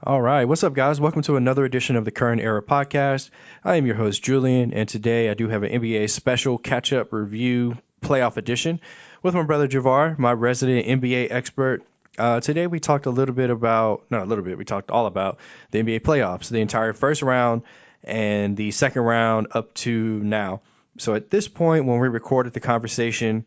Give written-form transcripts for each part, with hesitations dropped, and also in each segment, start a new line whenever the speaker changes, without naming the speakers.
All right. What's up, guys? Welcome to another edition of the Current Era Podcast. I am your host, Julian, and today I do have an NBA special catch up review playoff edition with my brother Javar, my resident NBA expert. Today we talked a little bit about, not a little bit, we talked all about the NBA playoffs, the entire first round and the second round up to now. So at this point, when we recorded the conversation,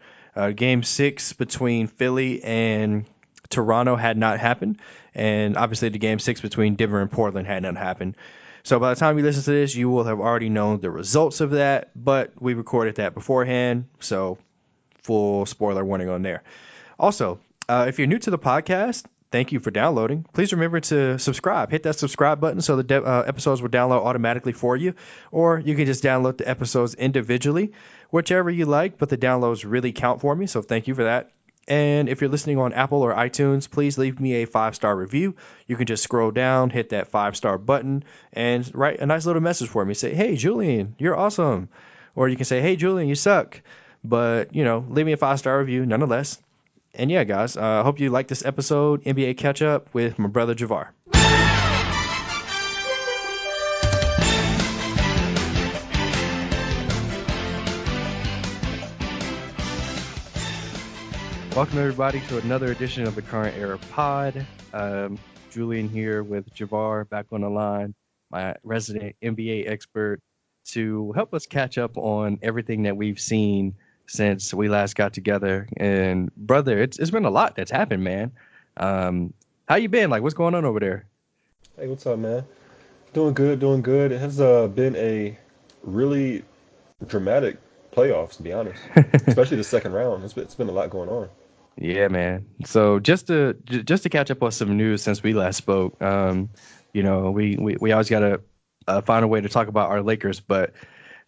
game six between Philly and Toronto had not happened. And obviously, the game six between Denver and Portland had not happened. So by the time you listen to this, you will have already known the results of that. But we recorded that beforehand. So full spoiler warning on there. Also, if you're new to the podcast, thank you for downloading. Please remember to subscribe. Hit that subscribe button so the episodes will download automatically for you. Or you can just download the episodes individually, whichever you like. But the downloads really count for me. So thank you for that. And if you're listening on Apple or iTunes, please leave me a 5-star review. You can just scroll down, hit that 5-star button, and write a nice little message for me. Say, hey, Julian, you're awesome. Or you can say, hey, Julian, you suck. But, leave me a 5-star review nonetheless. And yeah, guys, I hope you like this episode, NBA Catch Up with my brother Javar. Welcome, everybody, to another edition of the Current Era Pod. Julian here with Javar back on the line, my resident NBA expert, to help us catch up on everything that we've seen since we last got together. And brother, it's been a lot that's happened, man. How you been? Like, what's going on over there?
Hey, what's up, man? Doing good, doing good. It has been a really dramatic playoffs, to be honest. Especially the second round. It's been a lot going on.
Yeah, man. So just to catch up on some news since we last spoke, we always gotta find a way to talk about our Lakers, but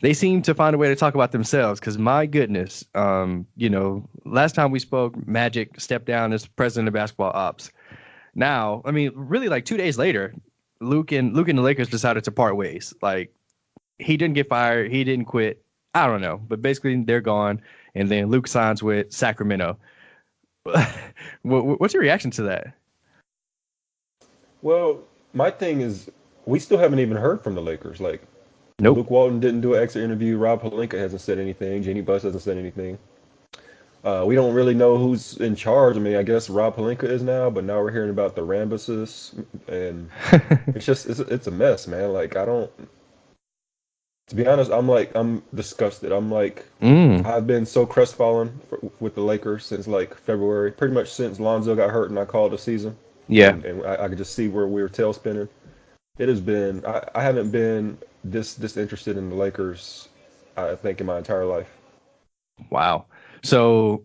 they seem to find a way to talk about themselves. Because my goodness, last time we spoke, Magic stepped down as president of basketball ops. Now, I mean, really, like 2 days later, Luke and the Lakers decided to part ways. Like he didn't get fired, he didn't quit. I don't know, but basically they're gone, and then Luke signs with Sacramento. What's your reaction to that?
Well, my thing is, we still haven't even heard from the Lakers. Like,
Nope.
Luke Walton didn't do an exit interview. Rob Pelinka hasn't said anything. Jenny Buss hasn't said anything. We don't really know who's in charge. I mean, I guess Rob Pelinka is now, but now we're hearing about the Rambuses, and it's a mess, man. Like, I don't. To be honest, I'm disgusted.
Mm,
I've been so crestfallen with the Lakers since like February, pretty much since Lonzo got hurt and I called the season,
yeah,
and I could just see where we were tail spinning. It has been I haven't been this interested in the Lakers, I think, in my entire life.
wow. So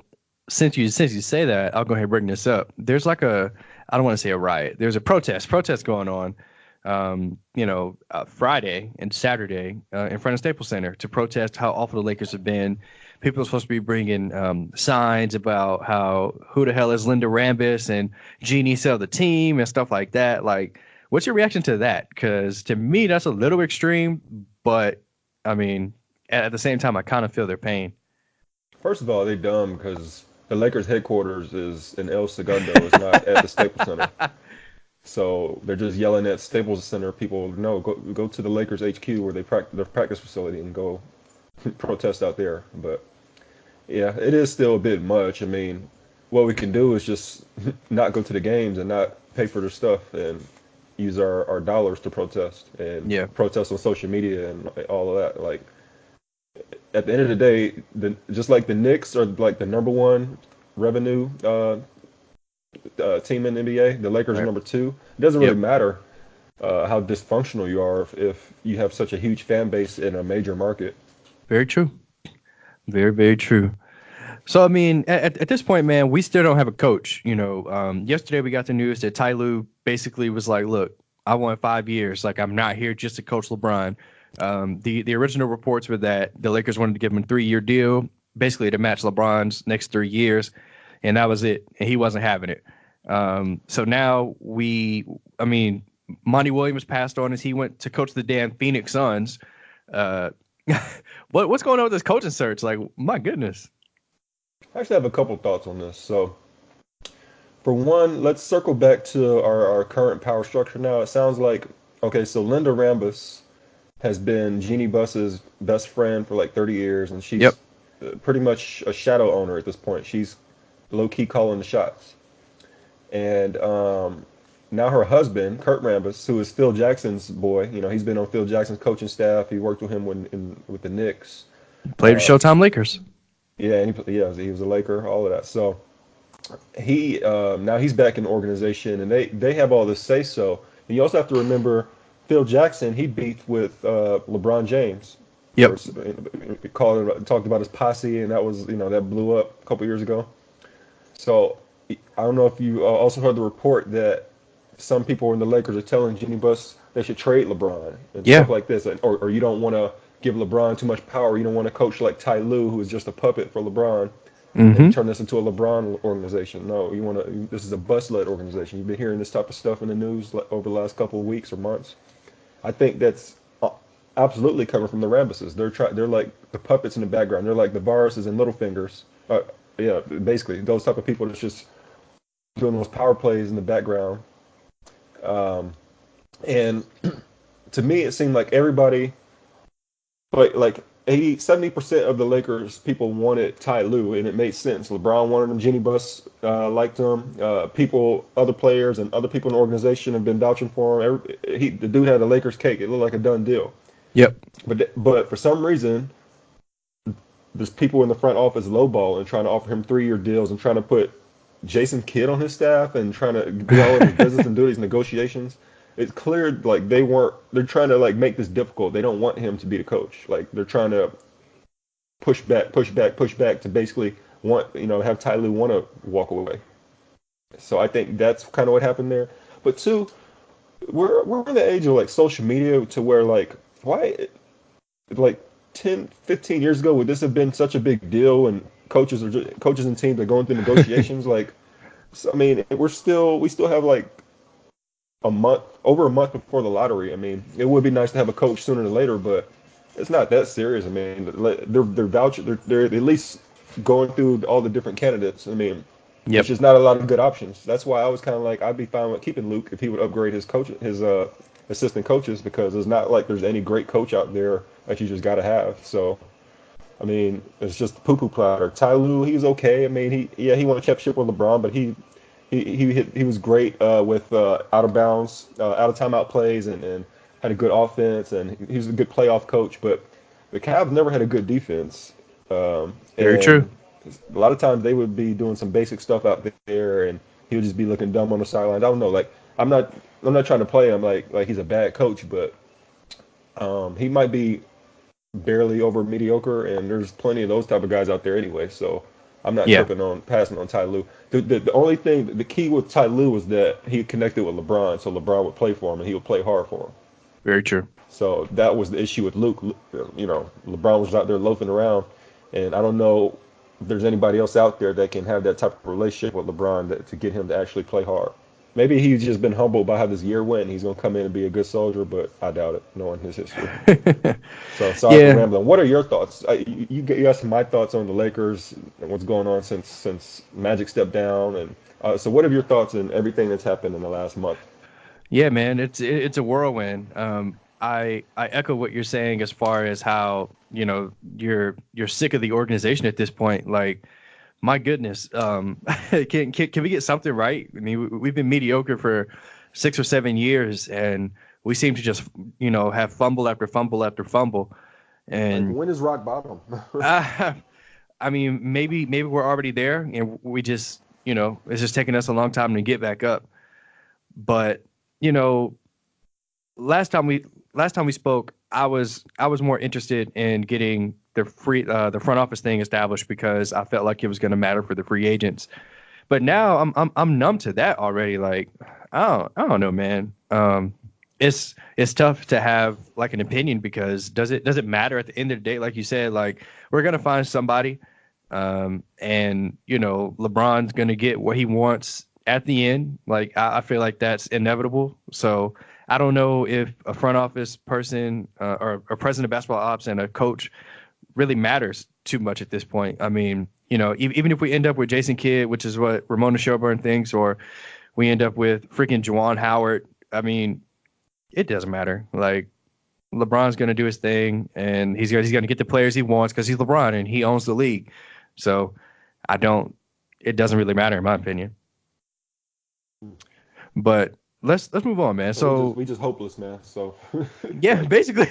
since you say that, I'll go ahead and bring this up. There's like I don't want to say a riot. There's a protest going on. Friday and Saturday in front of Staples Center to protest how awful the Lakers have been. People are supposed to be bringing signs about how who the hell is Linda Rambis and Jeannie sell the team and stuff like that. Like, what's your reaction to that? Because to me, that's a little extreme, but I mean, at the same time, I kind of feel their pain.
First of all, they dumb because the Lakers headquarters is in El Segundo. It's not at the Staples Center. So they're just yelling at Staples Center people, no, go to the Lakers HQ where they practice their practice facility and go protest out there. But yeah, it is still a bit much. I mean, what we can do is just not go to the games and not pay for their stuff and use our dollars to protest and
Yeah.
protest on social media and all of that. Like at the end of the day, just like the Knicks are like the number one revenue team in the NBA, the Lakers are
Right.
number two. It doesn't really
Yep.
matter how dysfunctional you are if you have such a huge fan base in a major market.
Very true. Very, very true. So I mean, at this point, man, we still don't have a coach. Yesterday we got the news that Ty Lue basically was like, "Look, I want 5 years. Like, I'm not here just to coach LeBron." The original reports were that the Lakers wanted to give him a 3-year deal, basically to match LeBron's next 3 years, and that was it. And he wasn't having it. So now I mean, Monty Williams passed on as he went to coach the damn Phoenix Suns. Uh, what's going on with this coaching search? Like, my goodness.
I actually have a couple thoughts on this. So For one, let's circle back to our current power structure now. It sounds like, okay, so Linda Rambus has been Jeannie Buss's best friend for like 30 years, and
Yep.
she's pretty much a shadow owner at this point. She's low key calling the shots. And now her husband, Kurt Rambis, who is Phil Jackson's boy, he's been on Phil Jackson's coaching staff. He worked with him with the Knicks.
Played with Showtime Lakers.
Yeah, and he was a Laker, all of that. So he now he's back in the organization, and they have all this say so. And you also have to remember Phil Jackson. He beefed with LeBron James.
Yep.
Talked about his posse, and that was that blew up a couple years ago. So I don't know if you also heard the report that some people in the Lakers are telling Jeannie Buss they should trade LeBron and
Yeah.
stuff like this, or you don't want to give LeBron too much power. You don't want to coach like Ty Lue, who is just a puppet for LeBron,
Mm-hmm.
and turn this into a LeBron organization. No, you want to. This is a Buss-led organization. You've been hearing this type of stuff in the news over the last couple of weeks or months. I think that's absolutely coming from the Rambuses. They're like the puppets in the background. They're like the Varses and Littlefingers. Yeah, basically those type of people that's just doing those power plays in the background. Um, and to me, it seemed like everybody, like 70% of the Lakers people wanted Ty Lue, and it made sense. LeBron wanted him. Jeannie Buss liked him. Other players, and other people in the organization have been vouching for him. The dude had a Lakers cake. It looked like a done deal.
Yep.
But for some reason, there's people in the front office lowball and trying to offer him 3-year deals and trying to put Jason Kidd on his staff and trying to be all in his business and do these negotiations. It's clear like they're trying to like make this difficult. They don't want him to be the coach. Like they're trying to push back to basically have Ty Lue want to walk away. So I think that's kind of what happened there. But two, we're in the age of like social media to where like why like 10, 15 years ago would this have been such a big deal and coaches and teams are going through negotiations like so, I mean we still have like over a month before the lottery. I mean it would be nice to have a coach sooner than later, but it's not that serious. I mean they're at least going through all the different candidates. I mean
Yep.
it's just not a lot of good options. That's why I was kind of like I'd be fine with keeping Luke if he would upgrade his assistant coaches, because it's not like there's any great coach out there that you just got to have. So I mean, it's just poo-poo platter. Ty Lue, he's okay. I mean, he won a championship with LeBron, but he was great with out of bounds, out of timeout plays, and had a good offense, and he was a good playoff coach. But the Cavs never had a good defense.
Very true.
A lot of times they would be doing some basic stuff out there, and he would just be looking dumb on the sideline. I don't know. Like I'm not trying to play him like he's a bad coach, but he might be barely over mediocre, and there's plenty of those type of guys out there anyway. So I'm not
Yeah.
tripping on passing on Ty Lue. The only thing, the key with Ty Lue was that he connected with LeBron, so LeBron would play for him and he would play hard for him.
Very true.
So that was the issue with Luke. LeBron was out there loafing around, and I don't know if there's anybody else out there that can have that type of relationship with LeBron to get him to actually play hard. Maybe he's just been humbled by how this year went. He's going to come in and be a good soldier, but I doubt it, knowing his history. So sorry
Yeah.
for rambling. What are your thoughts? You asked my thoughts on the Lakers and what's going on since Magic stepped down, and so what are your thoughts on everything that's happened in the last month?
Yeah, man, it's a whirlwind. I echo what you're saying as far as how you're sick of the organization at this point. Like, my goodness, can we get something right? I mean, we've been mediocre for 6 or 7 years, and we seem to just have fumble after fumble after fumble.
Like,
And
when is rock bottom?
I mean, maybe we're already there, and we just it's just taking us a long time to get back up. But you know, last time we spoke, I was more interested in getting the front office thing established because I felt like it was going to matter for the free agents. But now I'm numb to that already. Like, I don't know, man. It's tough to have like an opinion because does it matter at the end of the day? Like you said, like we're gonna find somebody, and LeBron's gonna get what he wants at the end. Like I feel like that's inevitable. So I don't know if a front office person or a president of basketball ops and a coach really matters too much at this point. I mean, even if we end up with Jason Kidd, which is what Ramona Shelburne thinks, or we end up with freaking Juwan Howard, I mean, it doesn't matter. Like, LeBron's going to do his thing, and he's going to get the players he wants because he's LeBron and he owns the league. So I don't. It doesn't really matter in my opinion. But let's move on, man.
And
So
we just hopeless, man. So
yeah,
like
basically.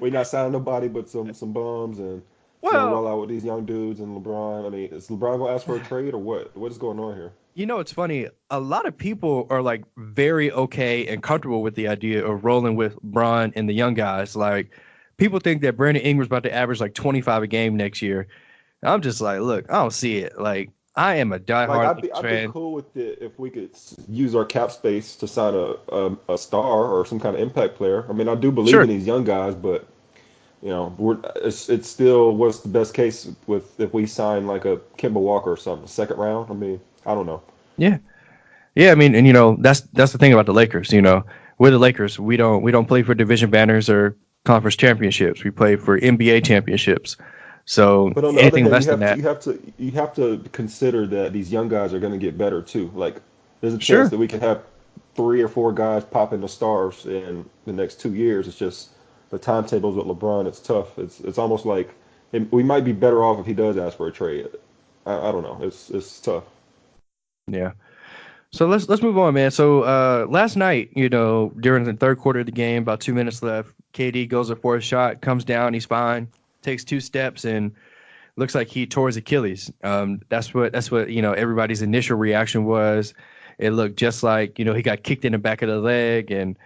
we not signing nobody but some bums, and just gonna
Well,
roll out with these young dudes and LeBron. I mean, is LeBron gonna ask for a trade or what? What is going on here?
it's funny. A lot of people are like very okay and comfortable with the idea of rolling with Bron and the young guys. Like, people think that Brandon Ingram's about to average like 25 a game next year. I'm just like, look, I don't see it. Like, I am a
Like
diehard Lakers
I'd be
fan.
cool with it if we could use our cap space to sign a star or some kind of impact player. I mean, I do believe in
Sure.
these young guys, but it's still what's the best case with if we sign like a Kemba Walker or something, second round. I mean, I don't know.
Yeah. Yeah, I mean, and that's the thing about the Lakers. We're the Lakers. We don't play for division banners or conference championships. We play for NBA championships. So
But on the other
anything
hand,
less than that,
you have to consider that these young guys are going to get better too. Like there's a chance
sure.
that we can have three or four guys pop into stars in the next 2 years. It's just the timetables with LeBron. It's tough. It's almost like we might be better off if he does ask for a trade. I don't know. It's tough.
Yeah. So let's move on, man. So last night, during the third quarter of the game, about 2 minutes left, KD goes up for a shot, comes down, he's fine, takes two steps, and looks like he tore his Achilles. That's what everybody's initial reaction was. It looked just like he got kicked in the back of the leg, and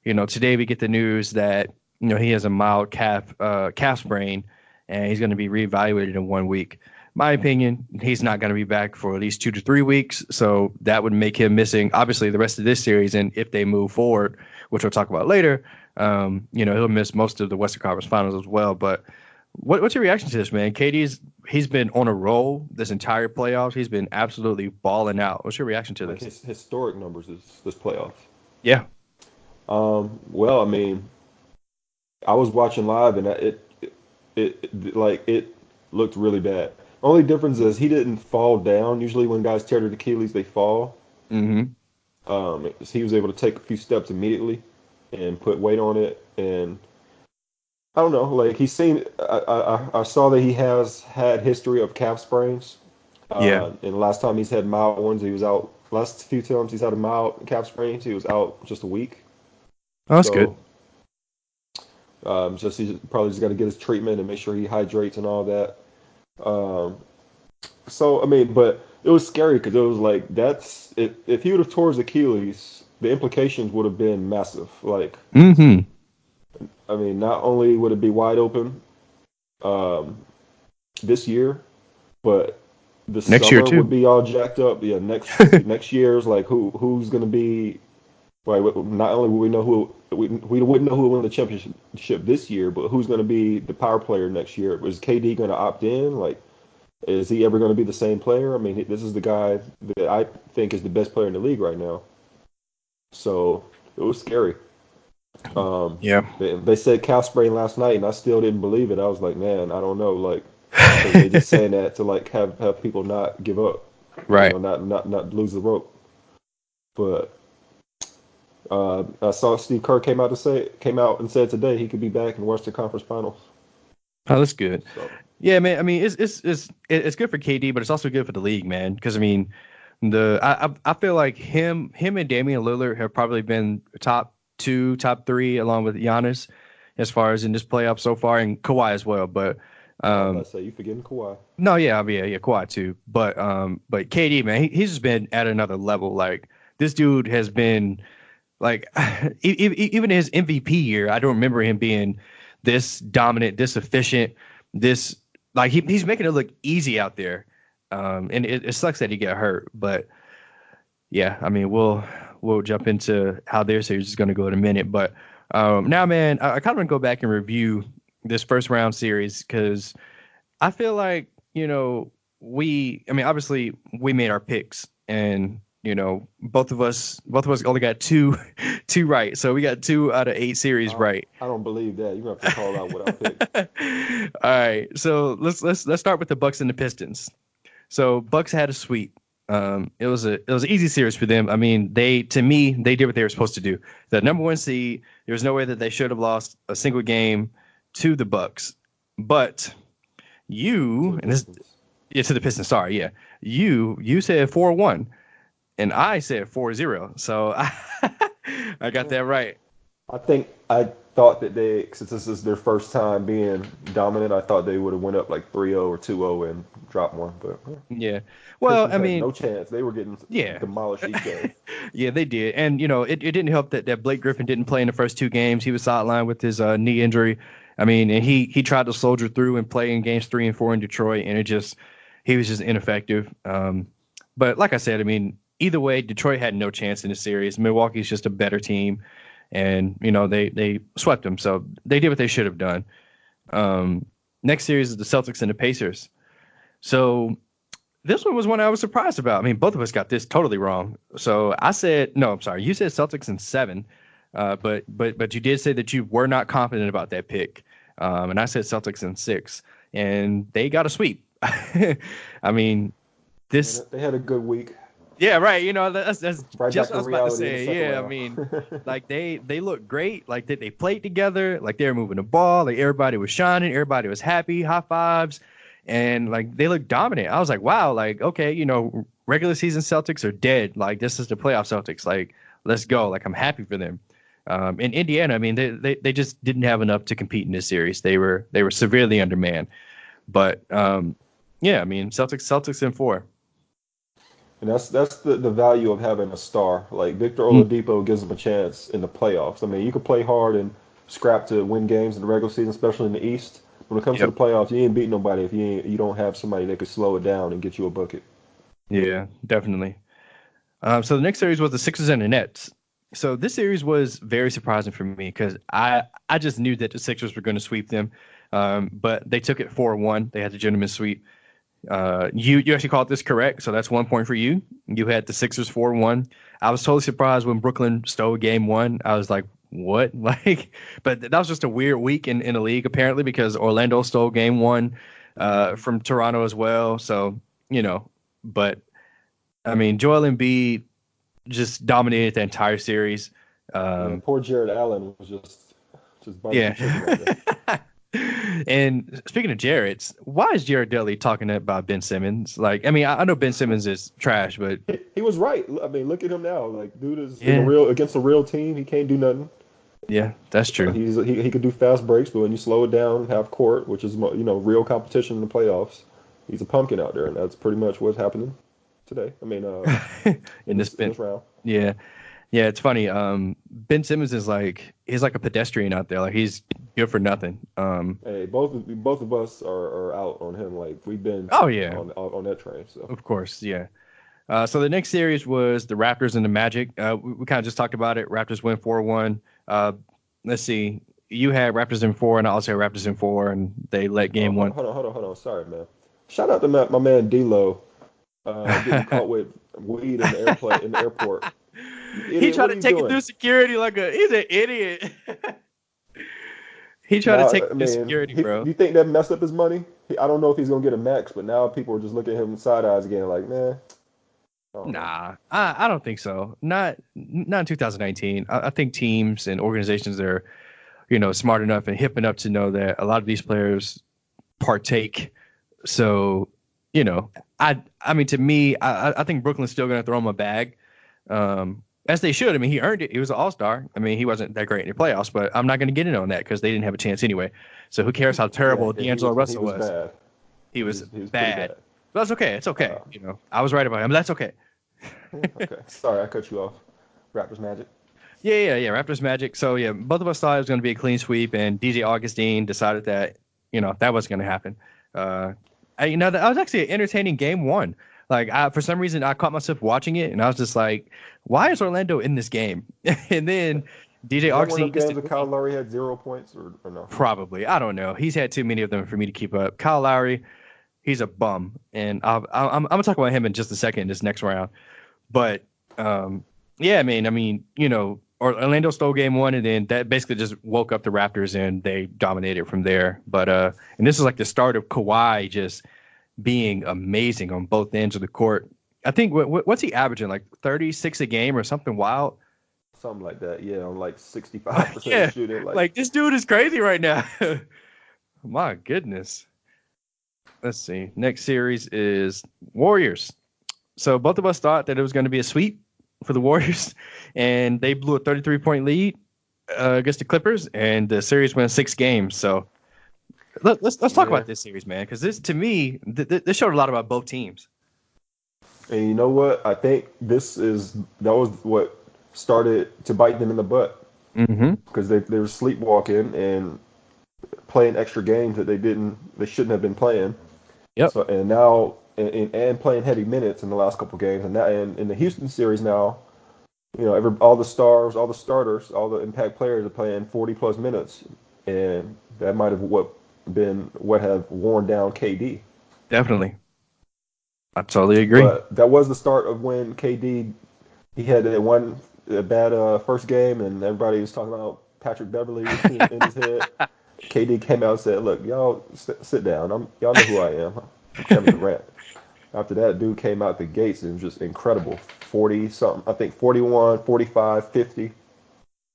today we get the news that he has a mild calf sprain, and he's going to be reevaluated in 1 week. My opinion, he's not going to be back for at least 2 to 3 weeks, so that would make him missing obviously the rest of this series. And if they move forward, which we'll talk about later, he'll miss most of the Western Conference Finals as well. But what's your reaction to this, man? He's been on a roll this entire playoffs. He's been absolutely balling out. What's your reaction to
Like
this?
his historic numbers this playoff.
Yeah,
Well, I mean, I was watching live and it looked really bad. Only difference is he didn't fall down. Usually when guys tear their Achilles, they fall.
hmm
He was able to take a few steps immediately and put weight on it. And I don't know, like he seemed. I saw that he has had history of calf sprains.
yeah.
And the last time he's had mild ones, he was out. Last few times he's had a mild calf sprains, he was out just a week.
Oh, that's good.
So just he's probably just got to get his treatment and make sure he hydrates and all that. Um, so I mean, but it was scary because it was like that's if he would have tore his Achilles, the implications would have been massive. Like
hmm
I mean, not only would it be wide open um, this year, but the
Next year
summer would
too.
be all jacked up. Yeah, next year's like who's going to be. Right, not only would we know we wouldn't know who will win the championship this year, but who's going to be the power player next year? Is KD going to opt in? Like, is he ever going to be the same player? I mean, this is the guy that I think is the best player in the league right now. So it was scary.
Yeah.
They said calf sprain last night, and I still didn't believe it. I was like, man, I don't know, like, because they just saying that to like have people not give up,
Right.
not lose the rope. But I saw Steve Kerr came out and said today he could be back in the Western Conference Finals.
Oh, that's good.
So
Yeah, man. I mean, it's good for KD, but it's also good for the league, man. Because I mean, I feel like him and Damian Lillard have probably been top two, top three, along with Giannis, as far as in this playoff so far, and Kawhi as well. But
I was about
um,
to say you forgetting Kawhi.
no, yeah, I mean, yeah, Kawhi too. But KD, man, he's just been at another level. Like, this dude has been like even his MVP year. I don't remember him being this dominant, this efficient, this like he's making it look easy out there. And it sucks that he got hurt, but yeah, I mean we'll jump into how their series is going to go in a minute. But now, man, I kind of want to go back and review this first round series because I feel like I mean, obviously we made our picks, and both of us only got two two right, so we got 2 out of 8 series right.
I don't believe that. You have to call out what I picked.
All right, so let's start with the Bucks and the Pistons. So Bucks had a sweep. It was an easy series for them. I mean, they did what they were supposed to do. The number one seed, there was no way that they should have lost a single game to the Bucks. But
To the
you and this
Pistons.
yeah, to the Pistons. Sorry, yeah, you said 4-1, and I said 4-0. So I got
Yeah.
that right.
I think I thought that they, since this is their first time being dominant, I thought they would have went up like 3-0 or 2-0 and dropped one. But
Yeah. Well,
Pistons
I
had
mean,
no chance. They were getting
yeah.
demolished each game.
Yeah, they did. And, it didn't help that Blake Griffin didn't play in the first two games. He was sidelined with his knee injury. I mean, and he tried to soldier through and play in games 3 and 4 in Detroit, and he was just ineffective. But like I said, I mean, either way, Detroit had no chance in the series. Milwaukee's just a better team, and, they swept them. So they did what they should have done. Next series is the Celtics and the Pacers. So this one was one I was surprised about. I mean, both of us got this totally wrong. So I said, no, I'm sorry. You said Celtics in 7, but you did say that you were not confident about that pick. And I said Celtics in 6, and they got a sweep. I mean, this,
They had a good week.
yeah, right. That's
Right back
just what I
to
was about to
reality in the
say.
second
Yeah, I
round.
mean, like they look great. Like they played together. Like they were moving the ball. Like everybody was shining. Everybody was happy. High fives. And like they look dominant. I was like, wow, like, okay, regular season Celtics are dead. Like this is the playoff Celtics. Like, let's go. Like I'm happy for them. In Indiana, I mean, they just didn't have enough to compete in this series. They were severely undermanned. But yeah, I mean, Celtics in 4.
And that's the value of having a star. Like Victor
Mm,
Oladipo gives them a chance in the playoffs. I mean, you can play hard and scrap to win games in the regular season, especially in the East. When it comes to the
yep.
playoffs, you ain't beating nobody if you don't have somebody that could slow it down and get you a bucket.
Yeah, definitely. So the next series was the Sixers and the Nets. So this series was very surprising for me because I just knew that the Sixers were going to sweep them, but they took it 4-1. They had the gentleman's sweep. You actually called this correct, so that's 1 point for you. You had the Sixers 4-1. I was totally surprised when Brooklyn stole game 1. I was like, what? Like, but that was just a weird week in the league apparently because Orlando stole game 1 from Toronto as well. So but I mean, Joel Embiid just dominated the entire series.
Yeah,
Um,
poor Jared Allen was just barbecue chicken out there.
yeah. And speaking of Jared's, why is Jared Dudley talking about Ben Simmons? Like, I mean, I know Ben Simmons is trash, but
He was right. I mean, look at him now. Like, dude is in a
yeah,
real against a real team. He can't do nothing.
yeah, that's true.
He could do fast breaks, but when you slow it down, half court, which is real competition in the playoffs, he's a pumpkin out there, and that's pretty much what's happening today. I mean,
In this
in
Ben,
this round.
yeah, yeah, it's funny. Ben Simmons is he's like a pedestrian out there. Like he's good for nothing.
Hey, both of us are out on him. Like we've been
Oh yeah,
on that train. So
of course, yeah. So the next series was the Raptors and the Magic. We kind of just talked about it. Raptors win 4-1. Let's see. You had Raptors in 4, and I also had Raptors in 4, and they let game one.
hold on. Sorry, man. Shout out to my man D'Lo, getting caught with weed in the airplane in the airport. You
He
idiot,
tried
what are
to
you
take it
doing?
through security he's an idiot. He tried to
Now,
take
I
it through
mean,
security, bro.
you think that messed up his money? I don't know if he's gonna get a max, but now people are just looking at him side eyes again, like, man, I don't know.
Nah, I don't think so. Not in 2019. I think teams and organizations are, smart enough and hip enough to know that a lot of these players partake. So, I mean, to me, I think Brooklyn's still going to throw him a bag, as they should. I mean, he earned it. He was an all-star. I mean, he wasn't that great in the playoffs, but I'm not going to get in on that because they didn't have a chance anyway. So who cares how terrible
Yeah,
D'Angelo
he
Russell
was
was?
bad.
He was
He was pretty
bad.
bad.
But that's okay. It's okay.
Uh,
I was right about him. But that's okay.
yeah, okay. Sorry, I cut you off. Raptors Magic.
Yeah. Raptors Magic. So yeah, both of us thought it was going to be a clean sweep, and DJ Augustine decided that that wasn't going to happen. That was actually an entertaining game 1. Like for some reason, I caught myself watching it, and I was just like, "Why is Orlando in this game?" And then DJ
Is that one
Augustine
of them
gets
games
the
that Kyle Lowry had 0 points or no?
probably. I don't know. He's had too many of them for me to keep up. Kyle Lowry, he's a bum, and I'm gonna talk about him in just a second in this next round. But yeah, I mean, Orlando stole game 1, and then that basically just woke up the Raptors, and they dominated from there. But and this is like the start of Kawhi just being amazing on both ends of the court. I think what's he averaging, like 36 a game or something wild?
Something like that. Yeah, on like 65%
Yeah,
shooting. Like,
like this dude is crazy right now. My goodness. Let's see. Next series is Warriors. So both of us thought that it was going to be a sweep for the Warriors, and they blew a 33-point lead against the Clippers, and the series went 6 games. So let's talk
yeah.
about this series, man, because this to me this showed a lot about both teams.
And you know what? I think that was what started to bite them in the butt
Mm-hmm.
because they were sleepwalking and playing extra games that they shouldn't have been playing.
Yep.
So and now and playing heavy minutes in the last couple games, and now and in the Houston series now, all the stars, all the starters, all the impact players are playing 40 plus minutes, and that might have what have worn down KD.
Definitely. I totally agree.
But that was the start of when KD he had that one bad first game, and everybody was talking about Patrick Beverly in his head. KD came out and said, "Look, y'all sit down. Y'all know who I am. I'm Kevin Durant." After that, dude came out the gates and was just incredible. 40 something, I think 41, 45, 50.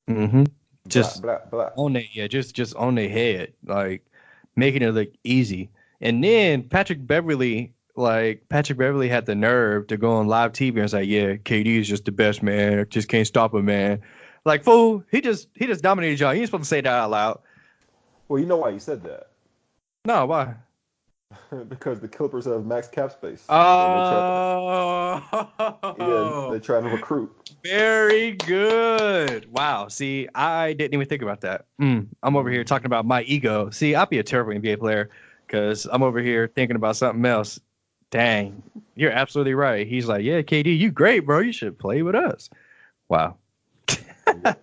Mm-hmm.
Blah,
Just
blah, blah.
on it, yeah, just on their head, like making it look easy. And then Patrick Beverly had the nerve to go on live TV and say, "Yeah, KD is just the best, man. I just can't stop him, man." Like, fool, he just dominated y'all. You ain't supposed to say that out loud.
Well, you know why he said that?
No, why?
Because the Clippers have max cap space, and
Oh,
they're trying to recruit.
very good. Wow. See, I didn't even think about that. I'm over here
Mm.
talking about my ego. See, I'd be a terrible NBA player because I'm over here thinking about something else. Dang, you're absolutely right. He's like, yeah, KD, you great, bro. You should play with us. Wow.
Yeah,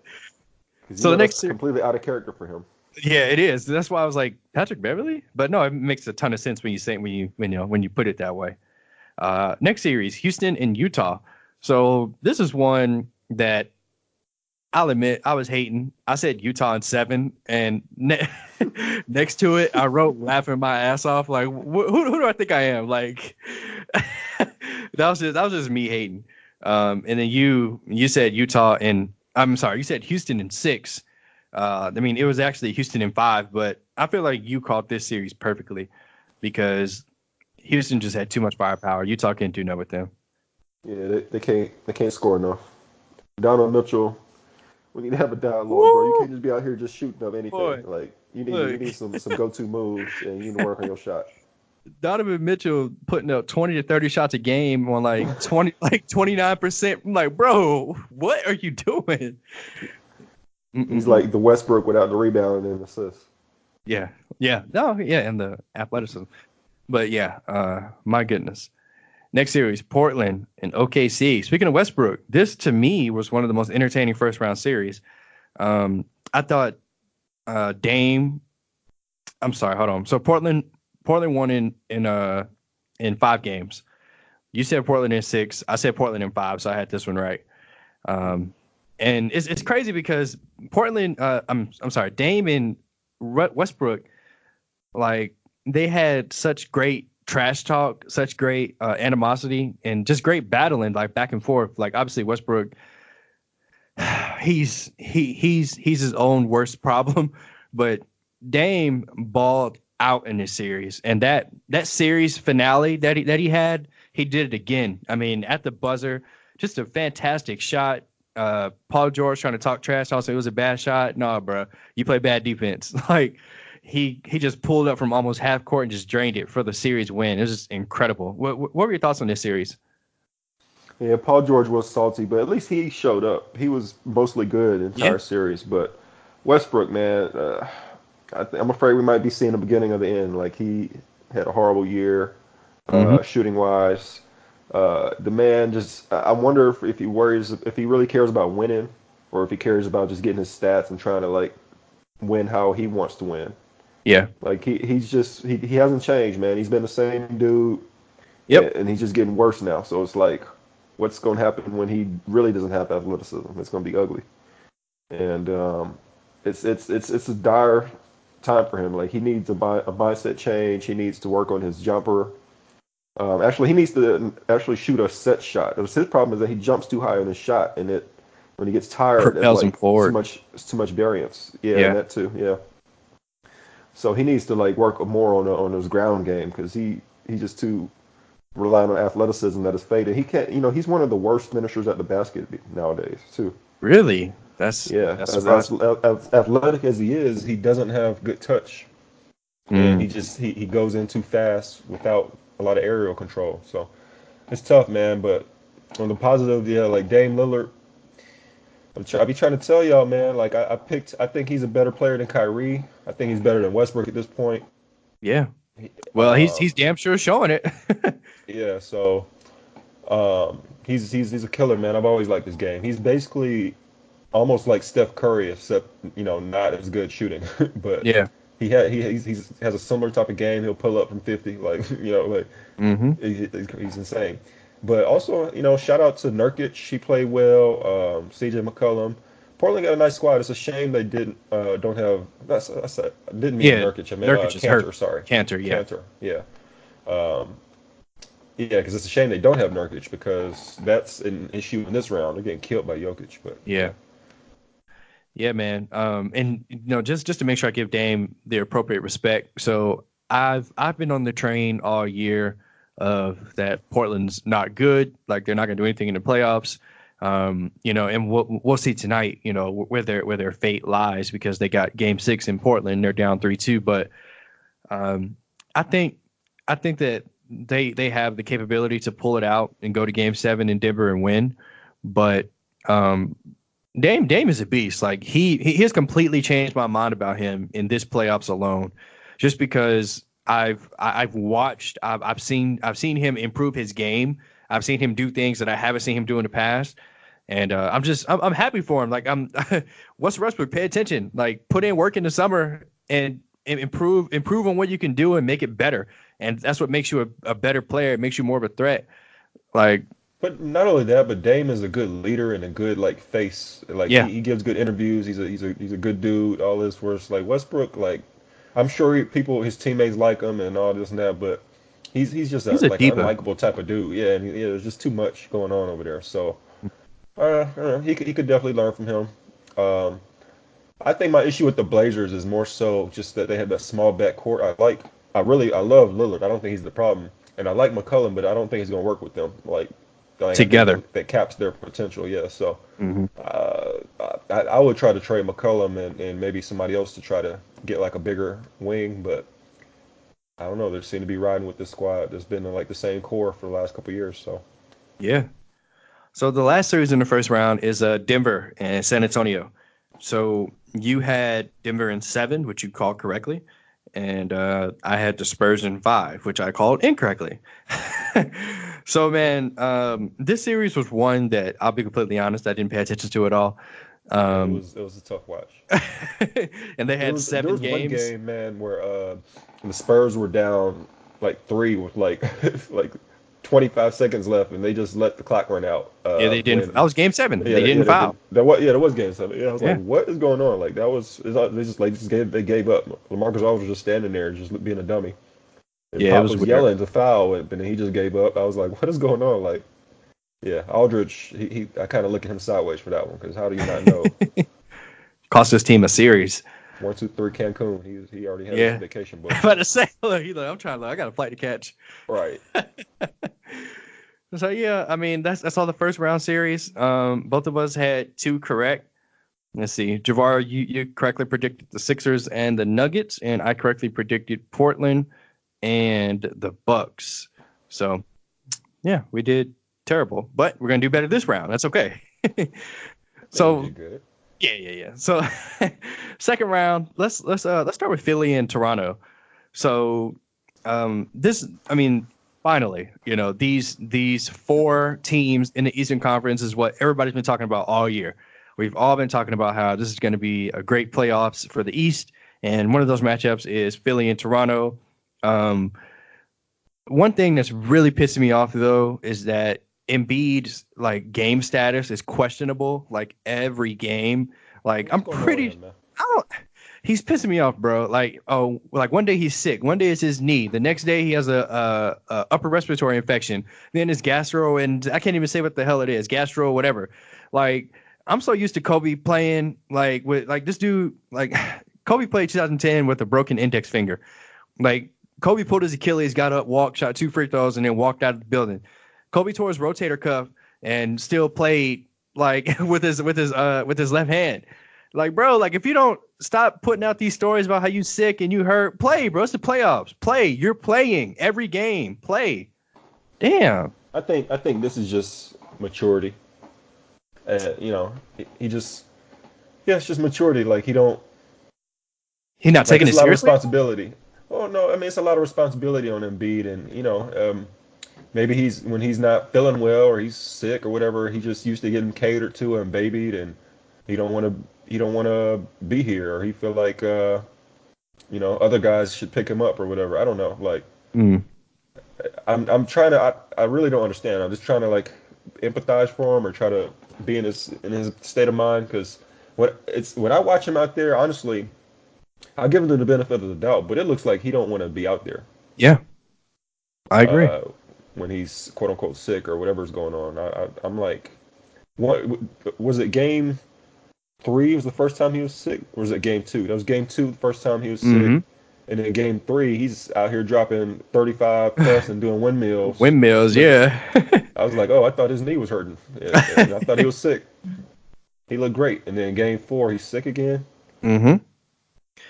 because
So the
that's
next series,
completely out of character for him.
yeah, it is. That's why I was like Patrick Beverly, but no, it makes a ton of sense when you say when you put it that way. Next series, Houston and Utah. So this is one that I'll admit I was hating. I said Utah in 7, and next to it, I wrote laughing my ass off. Like, who do I think I am? Like, that was just me hating. And then you said Utah and I'm sorry, you said Houston in 6. I mean, it was actually Houston in 5, but I feel like you called this series perfectly because Houston just had too much firepower. Utah can't do nothing with them.
Yeah, they can't score enough. Donald Mitchell, we need to have a dialogue, bro. You
Woo!
can't just be out here just shooting up anything.
Boy,
Like you
look.
need some go-to moves, and you need to work on your shot.
Donovan Mitchell putting up 20 to 30 shots a game on like 29%. I'm like, bro, what are you doing?
He's
Mm-mm-mm.
like the Westbrook without the rebound and assist.
Yeah, yeah, no, yeah, and the athleticism. But yeah, my goodness. Next series, Portland and OKC. Speaking of Westbrook, this to me was one of the most entertaining first round series. I thought Dame. I'm sorry, hold on. So Portland won in 5 games. You said Portland in 6. I said Portland in 5, so I had this one right. Um, and it's crazy because Portland. I'm sorry, Dame and Westbrook, like they had such great trash talk, such great animosity, and just great battling, like back and forth. Like obviously Westbrook, he's his own worst problem, but Dame balled out in this series, and that series finale that he had, he did it again. I mean, at the buzzer, just a fantastic shot. Paul George trying to talk trash. Also, it was a bad shot. No, bro, you play bad defense. Like he just pulled up from almost half court and just drained it for the series win. It was just incredible. What were your thoughts on this series?
Yeah, Paul George was salty, but at least he showed up. He was mostly good the
Yeah.
entire series. But Westbrook, man, I'm afraid we might be seeing the beginning of the end. Like he had a horrible year,
Mm-hmm.
shooting wise. The man just, I wonder if he worries, if he really cares about winning, or if he cares about just getting his stats and trying to like win how he wants to win.
Yeah.
Like he hasn't changed, man. He's been the same dude,
Yep.
and he's just getting worse now. So it's like, what's going to happen when he really doesn't have athleticism? It's going to be ugly, and it's a dire time for him. Like he needs a mindset change. He needs to work on his jumper. Actually, he needs to actually shoot a set shot. His problem is that he jumps too high on his shot, and it when he gets tired, it's
Propels him
like
forward.
it's too much variance. Yeah, and
Yeah.
that too. Yeah. So he needs to like work more on his ground game because he's just too reliant on athleticism that is faded. He can't. He's one of the worst finishers at the basket nowadays too.
Really? That's
Yeah,
that's
as
surprising.
athletic as he is, he doesn't have good touch, and
Mm.
he goes in too fast without a lot of aerial control. So it's tough, man. But on the positive, yeah, like Dame Lillard, I be trying to tell y'all, man. Like I think he's a better player than Kyrie. I think he's better than Westbrook at this point.
Yeah. Well, he's
Um,
damn sure showing it.
yeah, so he's a killer, man. I've always liked this game. He's basically almost like Steph Curry, except not as good shooting, but
Yeah.
he's has a similar type of game. He'll pull up from 50, like like
Mm-hmm.
he's insane. But also, shout out to Nurkic. He played well. CJ McCollum. Portland got a nice squad. It's a shame they didn't don't have. I didn't mean
Yeah.
Nurkic. I meant
Nurkic is hurt.
Cantor. Sorry,
Cantor, yeah.
Cantor. Yeah. Um, yeah, because it's a shame they don't have Nurkic because that's an issue in this round. They're getting killed by Jokic. But yeah,
Yeah. Yeah, man. And just to make sure I give Dame the appropriate respect. So I've been on the train all year of that Portland's not good. Like they're not going to do anything in the playoffs. And we'll see tonight. Where their fate lies because they got Game 6 in Portland. They're down 3-2. But um, I think I think that they have the capability to pull it out and go to Game 7 in Denver and win. But um, Dame is a beast. Like he has completely changed my mind about him in this playoffs alone, just because I've watched I've seen him improve his game. I've seen him do things that I haven't seen him do in the past, and I'm happy for him. Like Wes Westbrook, pay attention. Like put in work in the summer and improve on what you can do and make it better. And that's what makes you a better player. It makes you more of a threat. Like
but not only that, but Dame is a good leader and a good like face. Like
yeah,
he gives good interviews. He's a good dude. All this where like Westbrook, like I'm sure his teammates like him and all this and that, but he's just
he's a
like an
diva.
unlikable type of dude. Yeah, and there's just too much going on over there. So he could definitely learn from him. Um, I think my issue with the Blazers is more so just that they have that small backcourt. I love Lillard. I don't think he's the problem, and I like McCollum, but I don't think he's gonna work with them. Like I think
Together.
that caps their potential. Yeah, so
Hmm.
uh, I would try to trade McCollum and maybe somebody else to try to get like a bigger wing, but I don't know. They seem to be riding with this squad. That's been like the same core for the last couple of years. So
Yeah. So the last series in the first round is Denver and San Antonio. So you had Denver in 7, which you called correctly, and I had the Spurs in 5, which I called incorrectly. So man, this series was one that I'll be completely honest, I didn't pay attention to at all.
yeah, it
Um,
was it was a tough watch.
and they
There
had
was there
seven
was one
games.
game, man, where the Spurs were down like three with like like 25 seconds left, and they just let the clock run out.
Yeah, they didn't. That
When
was game 7.
yeah
They didn't
they did
foul.
there was game seven. Yeah, I was like,
Yeah,
what is going on? Like that was they gave up. LaMarcus Aldridge was just standing there, just being a dummy. And
yeah, it
Pop
was
was
weird.
yelling to foul, and then he just gave up. I was like, what is going on? Like yeah, Aldridge. I kind of look at him sideways for that one because how do you not know?
Cost this team a series.
1, 2, 3, Cancun. He already had his
Yeah,
vacation
I'm
booked.
about to say, look, he's like, I'm trying to. I got a flight to catch.
Right.
So yeah, I mean that's all the first round series. Both of us had 2 correct. Let's see, Javar, you correctly predicted the Sixers and the Nuggets, and I correctly predicted Portland and the Bucks. So yeah, we did terrible, but we're gonna do better this round. That's okay.
I think we
So
did good.
yeah. So second round, let's start with Philly and Toronto. So this, I mean, finally, these 4 teams in the Eastern Conference is what everybody's been talking about all year. We've all been talking about how this is going to be a great playoffs for the East, and one of those matchups is Philly and Toronto. Um, One thing that's really pissing me off though is that Embiid's like game status is questionable like every game. Like
What's
I'm
going on with
pretty
him, man?
I don't he's pissing me off, bro. Like one day he's sick, one day it's his knee, the next day he has a upper respiratory infection, then it's gastro, and I can't even say what the hell it is, gastro, whatever. Like I'm so used to Kobe playing like with like this dude, like Kobe played 2010 with a broken index finger. Like Kobe pulled his Achilles, got up, walked, shot 2 free throws, and then walked out of the building. Kobe tore his rotator cuff and still played like with his left hand. Like, bro, like if you don't stop putting out these stories about how you sick and you hurt, play, bro. It's the playoffs. Play. You're playing every game. Play. Damn.
I think this is just maturity. He just yeah, it's just maturity. Like he don't
He's not
like
taking
it's
it
a lot of
seriously.
responsibility. Oh no, I mean it's a lot of responsibility on Embiid, and maybe when he's not feeling well or he's sick or whatever, he just used to getting catered to and babied, and he don't want to be here, or he feel like other guys should pick him up or whatever. I don't know. Like
Mm.
I'm trying to I really don't understand. I'm just trying to like empathize for him or try to be in his state of mind because when I watch him out there, honestly, I give him the benefit of the doubt, but it looks like he don't want to be out there
Yeah, I agree.
uh, when he's quote unquote sick or whatever's going on. I'm like, what was it? Game three was the first time he was sick, or was it game two? That was game two, the first time he was sick.
Mm-hmm.
And then game three, he's out here dropping 35 plus and doing windmills.
Windmills.
Look,
Yeah.
I was like, oh, I thought his knee was hurting. And I thought he was sick. He looked great. And then game four, he's sick again.
Mm-hmm.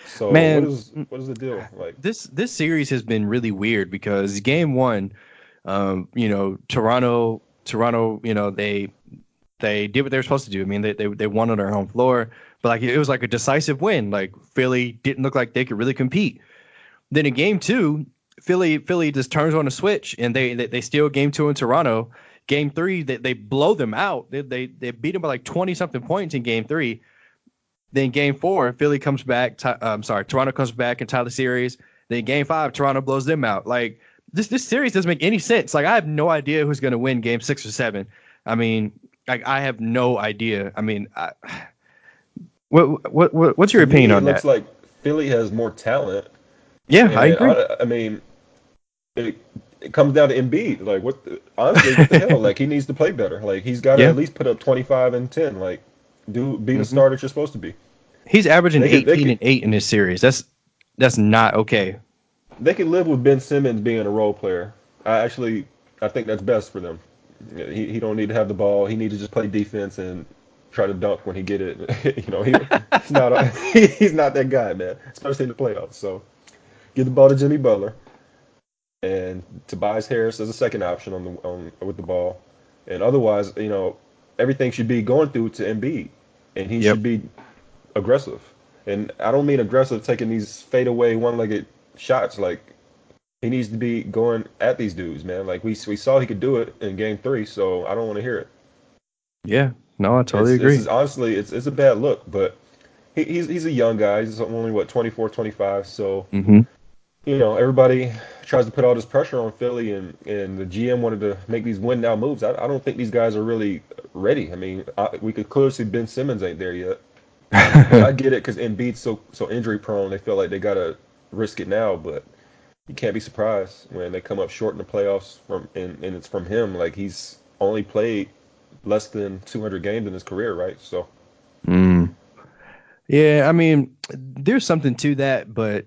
So what
Man,
is the deal? Like,
this series has been really weird because game one, Toronto, they did what they were supposed to do. I mean, they won on their home floor, but like it was like a decisive win. Like Philly didn't look like they could really compete. Then in game two, Philly just turns on a switch and they steal game two in Toronto. Game three, they blow them out. They beat them by like 20 something points in game three. Then game four, Philly comes back. Toronto comes back and tie the series. Then game five, Toronto blows them out. Like this series doesn't make any sense. Like I have no idea who's going to win game six or seven. I mean, like I have no idea. I mean, what's your
to me,
opinion
it
on
looks
that?
like Philly has more talent.
Yeah, I
And
agree.
I mean, it comes down to Embiid. Like, honestly, what the hell? Like, he needs to play better. Like, he's got to
Yeah.
at least put up 25 and 10. Like, be the
Hmm.
starter that you're supposed to be.
He's averaging
They
18
could
and 8 in this series. That's not okay.
they could live with Ben Simmons being a role player. I think that's best for them. He don't need to have the ball. He needs to just play defense and try to dunk when he get it. He's not he's not that guy, man. Especially in the playoffs. So give the ball to Jimmy Butler and Tobias Harris as a second option on with the ball. And otherwise, everything should be going through to Embiid, and he
Yep.
should be aggressive. And I don't mean aggressive taking these fadeaway one-legged shots. Like he needs to be going at these dudes, man. Like we saw he could do it in game three, so I don't want to hear it.
Yeah. No, I totally
This
agree.
is honestly it's a bad look, but he's a young guy. He's only what 24, 25. So
Hmm.
everybody tries to put all this pressure on Philly, and the GM wanted to make these win now moves. I don't think these guys are really ready. I mean, we could clearly see Ben Simmons ain't there yet. Which I get it because Embiid's so injury prone. They feel like they gotta risk it now, but you can't be surprised when they come up short in the playoffs and it's from him. Like he's only played less than 200 games in his career, right? So
Mm. Yeah, I mean, there's something to that, but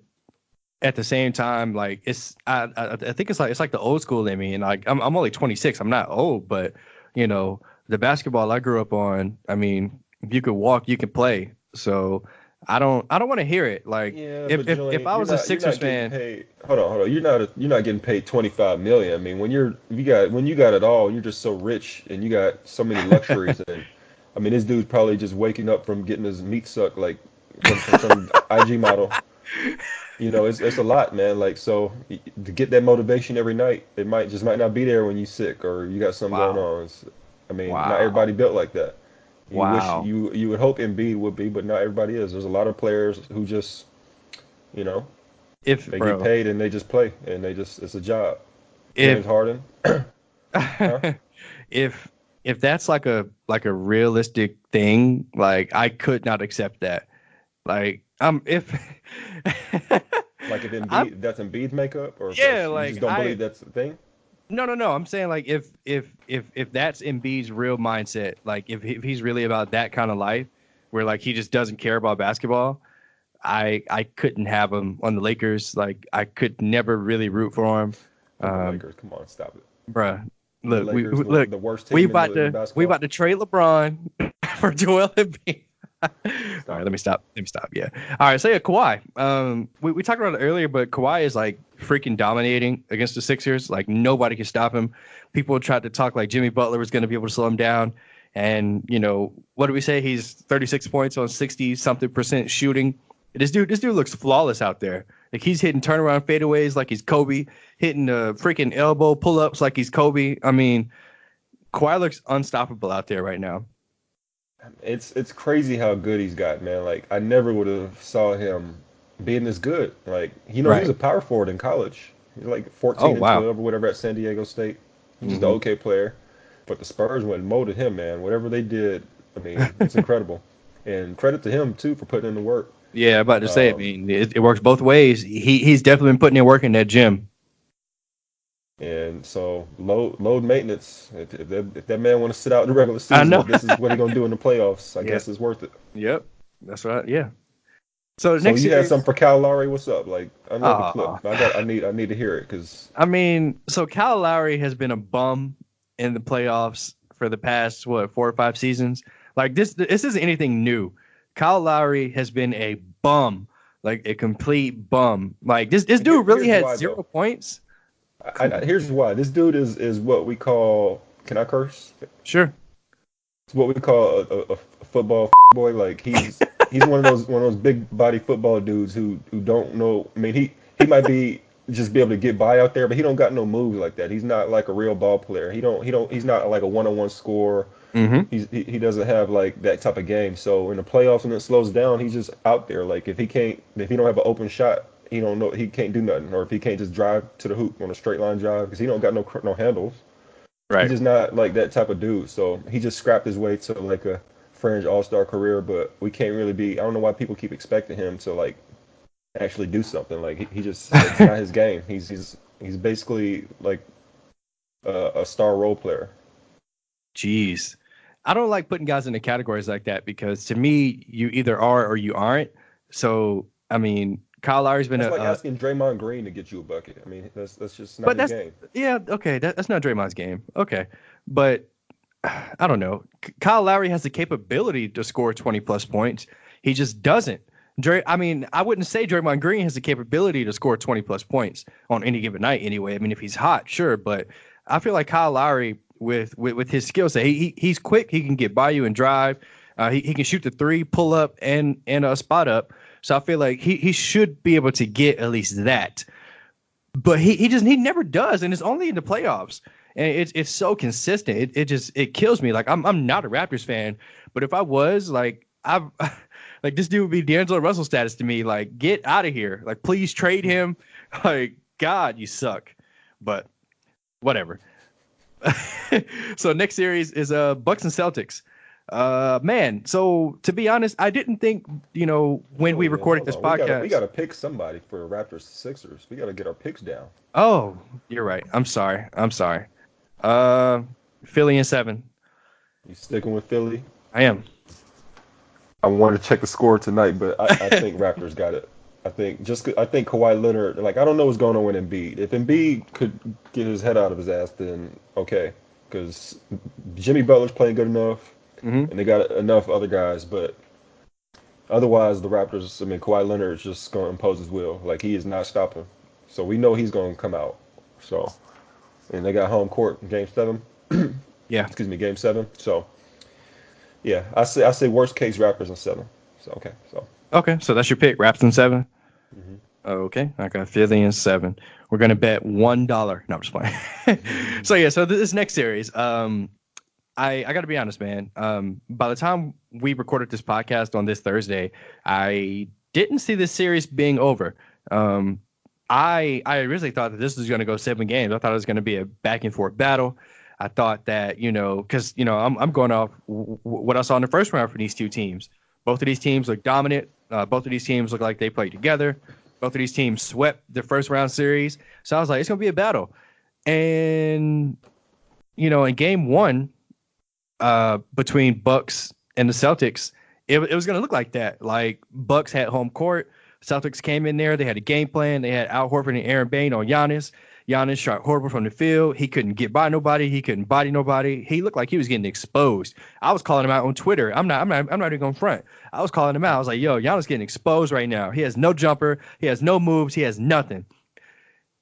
at the same time, like I think it's like the old school in me, and like I'm only 26. I'm not old, but the basketball I grew up on. I mean, if you could walk, you can play. So I don't want to hear it. Like
yeah,
if
but
if if
Julian,
I
you're
was a
not you're
Sixers
not getting
fan,
paid. Hold on. You're not getting paid 25 million. I mean, when you got it all, you're just so rich and you got so many luxuries. And I mean, this dude's probably just waking up from getting his meat sucked like from some IG model. It's a lot, man. Like so, to get that motivation every night, it might not be there when you're sick or you got something going
wow,
on. I mean, not
wow,
everybody built like that. You wish
wow.
you would hope Embiid would be, but not everybody is. There's a lot of players who just, you know,
If
they get
bro,
paid and they just play and they just it's a job. James
if
Harden, huh?
if if that's like a realistic thing, like I could not accept that. Like, if
Like if
I'm
Embiid, that's Embiid's makeup, or if
yeah,
that's you
like
just don't believe that's the thing.
no. I'm saying like if that's Embiid's real mindset, like if he's really about that kind of life, where like he just doesn't care about basketball, I couldn't have him on the Lakers. Like I could never really root for him.
On the
Um,
Lakers, come on, stop it.
Bruh,
The
look,
Lakers,
look,
the worst
we
team in
about
the
to we
basketball.
about to trade LeBron for Joel Embiid. All right,
Stop
let
it.
me stop. Let me stop. Yeah. All right. So yeah, Kawhi. We talked about it earlier, but Kawhi is like freaking dominating against the Sixers. Like nobody can stop him. People tried to talk like Jimmy Butler was going to be able to slow him down. And what do we say? He's 36 points on 60 something percent shooting. This dude looks flawless out there. Like he's hitting turnaround fadeaways like he's Kobe, hitting freaking elbow pull ups like he's Kobe. I mean, Kawhi looks unstoppable out there right now.
It's crazy how good he's got, man. Like I never would have saw him being this good. Like he was
Right.
a power forward in college. He's like
Oh
14 and
wow.
12 or whatever at San Diego State. He's just an
Hmm.
okay player. But the Spurs went and molded him, man. Whatever they did, I mean, it's incredible. And credit to him too for putting in the work.
Yeah, about to say. I
Um,
mean, it works both ways. He's definitely been putting in work in that gym.
and so load maintenance. If that man want to sit out in the regular
I
season,
know.
but this is what he gonna do in the playoffs, I
Yeah.
guess it's worth it.
Yep. That's right. Yeah. So
So
next
you had
series.
something for Cal Lowry? What's up? Like unload the
Uh,
clip. I need to hear it because
I mean, so Kyle Lowry has been a bum in the playoffs for the past 4 or 5 seasons. Like this isn't anything new. Kyle Lowry has been a bum, like a complete bum. Like this dude really
here's
had
why
zero
though.
points. Come on.
Here's why. This dude is what we call. Can I curse?
Sure.
It's what we call a football boy. Like he's one of those big body football dudes who don't know. I mean he might be just be able to get by out there, but he don't got no moves like that. He's not like a real ball player. He's not like a one-on-one scorer.
Mm-hmm.
He doesn't have like that type of game. So in the playoffs when it slows down, he's just out there. Like if he don't have an open shot, he don't know he can't do nothing. Or if he can't just drive to the hoop on a straight line drive because he don't got no handles. He's
Right.
just not like that type of dude. So he just scrapped his way to like a fringe all-star career. But we can't really be. I don't know why people keep expecting him to like actually do something. Like he just it's not his game. He's basically like a star role player.
Jeez. I don't like putting guys into categories like that because to me, you either are or you aren't. So, I mean, Kyle Lowry's been
That's like asking Draymond Green to get you a bucket. I mean, that's just not
but
his
that's,
game.
yeah, okay. That's not Draymond's game. Okay. But I don't know. Kyle Lowry has the capability to score 20 plus points. He just doesn't. I mean, I wouldn't say Draymond Green has the capability to score 20 plus points on any given night anyway. I mean, if he's hot, sure. But I feel like Kyle Lowry, with his skill set, he's quick. He can get by you and drive. He can shoot the three, pull up, and a spot up. So I feel like he should be able to get at least that. But he never does, and it's only in the playoffs. And it's so consistent. It kills me. Like I'm not a Raptors fan, but if I was, like I've like this dude would be D'Angelo Russell status to me. Like get out of here. Like please trade him. Like God, you suck. But whatever. So next series is Bucks and Celtics. Man, so to be honest, I didn't think, when we
Julian,
recorded
hold
this
on. We
podcast.
gotta pick somebody for Raptors Sixers. We gotta get our picks down.
Oh, you're right. I'm sorry. I'm sorry. Uh, Philly and 7.
You sticking with Philly?
I am.
I want to check the score tonight, but I think Raptors got it. I think Kawhi Leonard. Like I don't know what's going on with Embiid. If Embiid could get his head out of his ass, then okay, because Jimmy Butler's playing good enough,
Hmm.
and they got enough other guys. But otherwise, the Raptors. I mean, Kawhi Leonard is just going to impose his will. Like he is not stopping. So we know he's going to come out. So and they got home court in Game 7.
Yeah.
Excuse me, Game 7. So yeah, I say worst case Raptors in 7. So okay, so.
Okay. So that's your pick. Raps and 7.
Mhm.
Okay. I got Philly and 7. We're gonna bet $1. No, I'm just playing. So yeah. So this next series, I got to be honest, man. By the time we recorded this podcast on this Thursday, I didn't see this series being over. I originally thought that this was going to go 7 games. I thought it was going to be a back and forth battle. I thought that, because I'm going off what I saw in the first round for these two teams. Both of these teams look dominant. Both of these teams look like they played together. Both of these teams swept the first round series. So I was like, it's going to be a battle. And, in game one, between Bucks and the Celtics, it was going to look like that. Like, Bucks had home court. Celtics came in there. They had a game plan. They had Al Horford and Aaron Bain on Giannis. Giannis shot Horford from the field. He couldn't get by nobody. He couldn't body nobody. He looked like he was getting exposed. I was calling him out on Twitter. I'm not even going front. I was calling him out. I was like, yo, Giannis getting exposed right now. He has no jumper. He has no moves. He has nothing.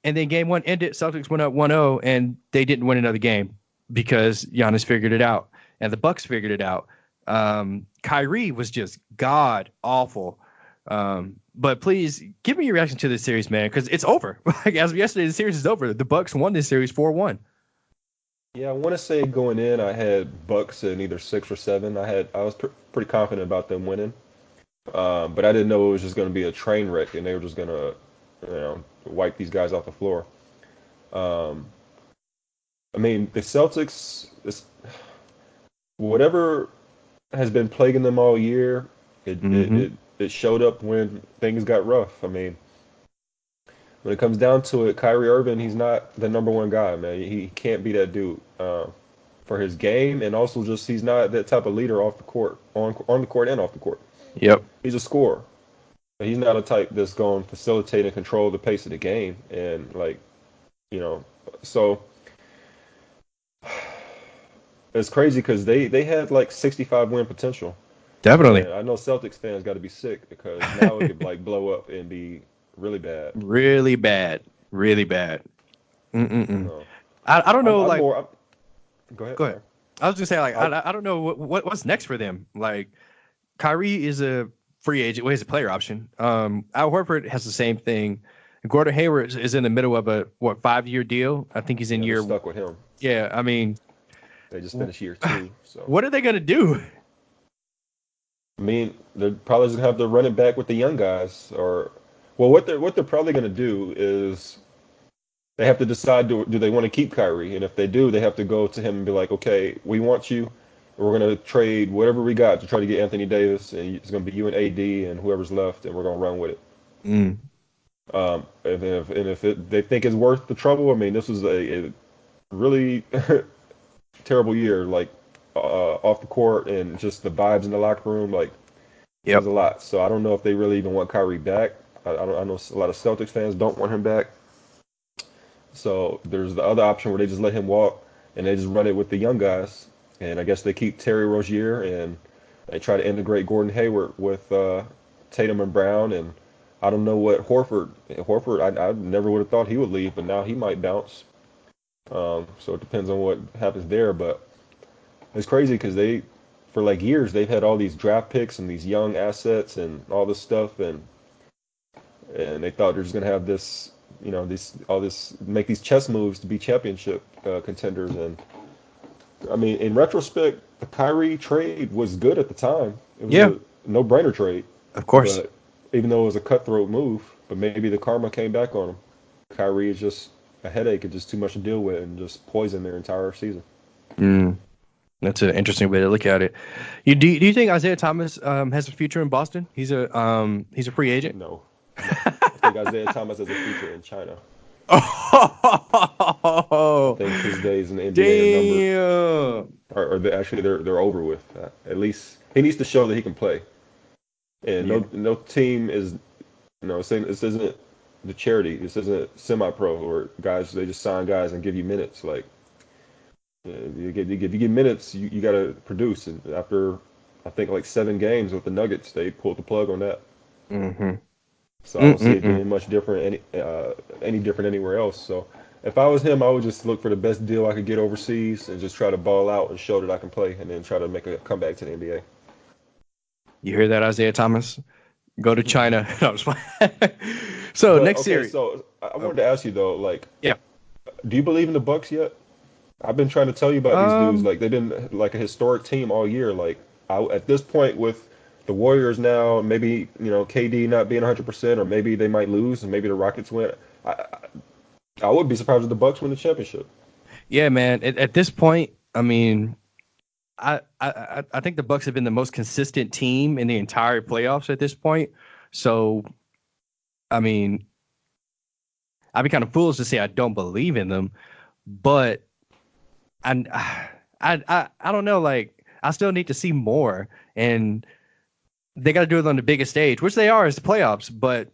And then game one ended. Celtics went up 1-0, and they didn't win another game because Giannis figured it out, and the Bucks figured it out. Kyrie was just god awful. But please give me your reaction to this series, man, because it's over. Like, as of yesterday, the series is over. The Bucks won this series 4-1.
Yeah, I want to say going in, I had Bucks in either 6 or 7. I was pretty confident about them winning, but I didn't know it was just going to be a train wreck and they were just going to, wipe these guys off the floor. Um, I mean, the Celtics, whatever has been plaguing them all year, it showed up when things got rough. I mean, when it comes down to it, Kyrie Irving, he's not the number one guy, man. He can't be that dude for his game, and also just he's not that type of leader off the court, on the court and off the court.
Yep.
He's a scorer. But he's not a type that's going to facilitate and control the pace of the game. And, so it's crazy because they had like 65 win potential.
Definitely.
And I know Celtics fans got to be sick because now it could like blow up and be really bad.
Really bad. Really bad.
So,
I don't know.
Go ahead.
Go ahead. I was just saying, like, I don't know what's next for them. Like, Kyrie is a free agent. Well, he's a player option. Al Horford has the same thing. Gordon Hayward is in the middle of a 5-year deal. I think he's in year.
Stuck with him.
Yeah, I mean,
they just finished year 2. So
what are they gonna do?
I mean, they're probably just gonna have to run it back with the young guys, or what they're probably gonna do is they have to decide do they want to keep Kyrie, and if they do, they have to go to him and be like, okay, we want you. We're going to trade whatever we got to try to get Anthony Davis, and it's going to be you and AD and whoever's left, and we're going to run with it. And if they think it's worth the trouble, I mean, this was a really terrible year, like off the court and just the vibes in the locker room, like it was a lot. So I don't know if they really even want Kyrie back. I know a lot of Celtics fans don't want him back. So there's the other option where they just let him walk and they just run it with the young guys. And I guess they keep Terry Rozier and they try to integrate Gordon Hayward with Tatum and Brown. And I don't know what Horford, I never would have thought he would leave, but now he might bounce. So it depends on what happens there. But it's crazy because for like years, they've had all these draft picks and these young assets and all this stuff. And they thought they're just going to have this, make these chess moves to be championship contenders. And I mean, in retrospect, the Kyrie trade was good at the time. It was a no-brainer trade.
Of course.
But even though it was a cutthroat move, but maybe the karma came back on him. Kyrie is just a headache and just too much to deal with and just poison their entire season.
That's an interesting way to look at it. Do you think Isaiah Thomas has a future in Boston? He's a free agent?
No. I think Isaiah Thomas has a future in China.
Oh,
I think his days in the NBA are numbered. Actually, they're over with. At least he needs to show that he can play. And no team is, saying this isn't the charity. This isn't semi-pro or guys. They just sign guys and give you minutes. Like if you get minutes, you got to produce. And after I think like 7 games with the Nuggets, they pulled the plug on that. So I don't see it being much different, any different anywhere else. So if I was him, I would just look for the best deal I could get overseas and just try to ball out and show that I can play, and then try to make a comeback to the NBA.
You hear that, Isaiah Thomas? Go to China. So next series.
So I wanted to ask you though, like,
yeah,
do you believe in the Bucks yet? I've been trying to tell you about these dudes. Like they've been like a historic team all year. Like at this point with the Warriors now, maybe KD not being 100%, or maybe they might lose, and maybe the Rockets win. I would be surprised if the Bucks win the championship.
Yeah, man. At this point, I mean, I think the Bucks have been the most consistent team in the entire playoffs at this point. So, I mean, I'd be kind of foolish to say I don't believe in them, but I I don't know. Like, I still need to see more, and they got to do it on the biggest stage, which they are, is the playoffs. But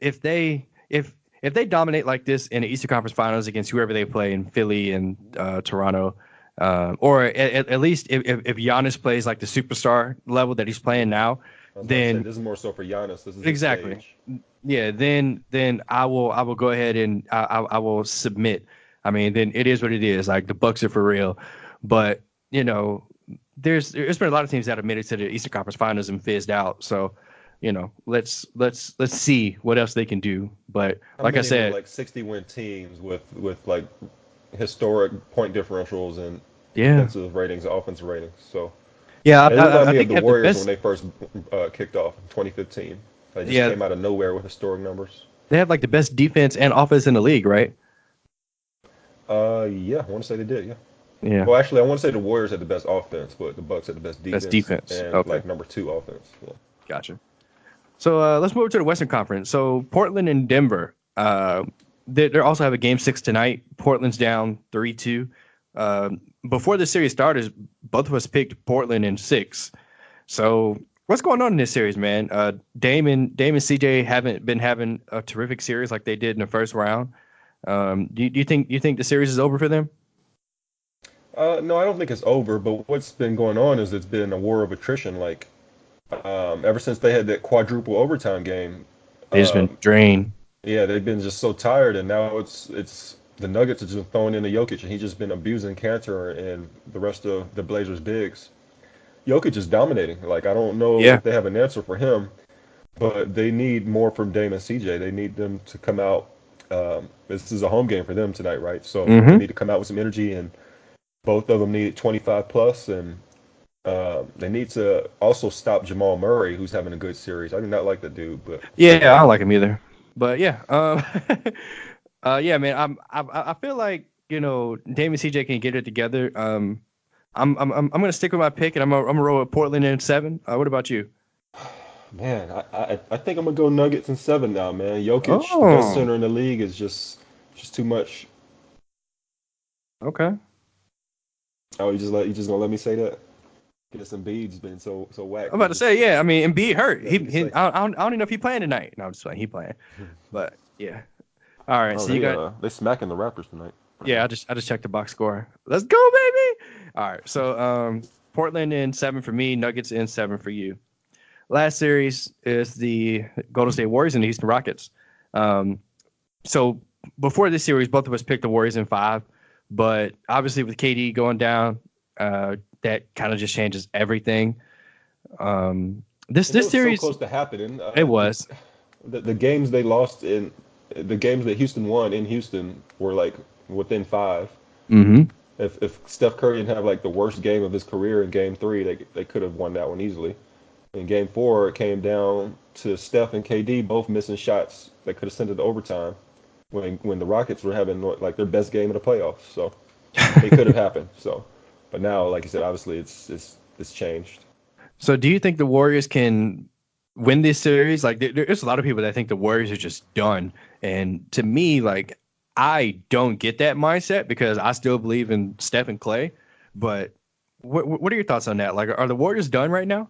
if they if they dominate like this in the Eastern Conference Finals against whoever they play in Philly and Toronto, or at least if Giannis plays like the superstar level that he's playing now,
I was about to say
then
this is more so for Giannis. This is his
exactly,
stage.
yeah, then I will go ahead and I will submit. I mean, then it is what it is. Like the Bucks are for real, but there's been a lot of teams that have made it to the Eastern Conference Finals and fizzed out. So, let's see what else they can do. But
How
like I
many were
said,
like 60-win teams with like historic point differentials and
yeah,
defensive ratings, offensive ratings? So
yeah,
it reminded
I
me of
think
the
they have the
Warriors when
best.
they first kicked off in 2015. They just
Yeah,
came out of nowhere with historic numbers.
they have like the best defense and offense in the league, right?
Yeah, I want to say they did. Yeah.
Yeah,
Well, actually, I want to say the Warriors had the best offense, but the Bucks had the best
best
defense
defense.
and
Okay,
like number two offense. Yeah.
gotcha. So let's move to the Western Conference. So Portland and Denver. They also have a game 6 tonight. Portland's down 3-2. Before the series started, both of us picked Portland in 6. So what's going on in this series, man? Dame and CJ haven't been having a terrific series like they did in the first round. Do you think the series is over for them?
No, I don't think it's over. But what's been going on is it's been a war of attrition. Like ever since they had that quadruple overtime game,
They've just been
um,
drained.
yeah, they've been just so tired, and now it's the Nuggets are just throwing in the Jokic, and he's just been abusing Cantor and the rest of the Blazers bigs. Jokic is dominating. Like I don't know
Yeah.
if they have an answer for him, but they need more from Dame and CJ. They need them to come out. This is a home game for them tonight, right? So they
Mm-hmm.
need to come out with some energy, and both of them need 25 plus, and they need to also stop Jamal Murray, who's having a good series. I do not like that dude, but
Yeah, I don't like him either. But yeah, yeah, man. I feel like Dame and CJ can get it together. I'm gonna stick with my pick, and I'm gonna roll with Portland in 7. What about you?
man, I think I'm gonna go Nuggets in seven now, man. Jokic, the best
Oh,
center in the league, is just too much.
okay.
Oh, you just gonna let me say that? Guess Embiid's been so whack.
I'm about to say, yeah. I mean, Embiid hurt.
Nothing to say.
I don't even know if he playing tonight. No, I'm just playing. He playing. But yeah. All right.
Oh,
So you got
they smacking the Raptors tonight right
yeah.
now.
I just checked the box score. Let's go, baby. All right. So Portland in 7 for me. Nuggets in 7 for you. Last series is the Golden State Warriors and the Houston Rockets. Um, so before this series, both of us picked the Warriors in 5, but obviously with KD going down, that kind of just changes everything. This
And it
this
was so
series,
close to happening.
it was.
The games they lost in the games that Houston won in Houston were like within five.
Mm-hmm.
If Steph Curry didn't have like the worst game of his career in Game Three, they could have won that one easily. In Game Four, it came down to Steph and KD both missing shots that could have sent it to overtime when the Rockets were having like their best game of the playoffs. So it could have happened. So, but now, like you said, obviously it's changed.
So do you think the Warriors can win this series? Like there's a lot of people that think the Warriors are just done, and to me, like I don't get that mindset because I still believe in Steph and Clay. But what are your thoughts on that? Like, are the Warriors done right now?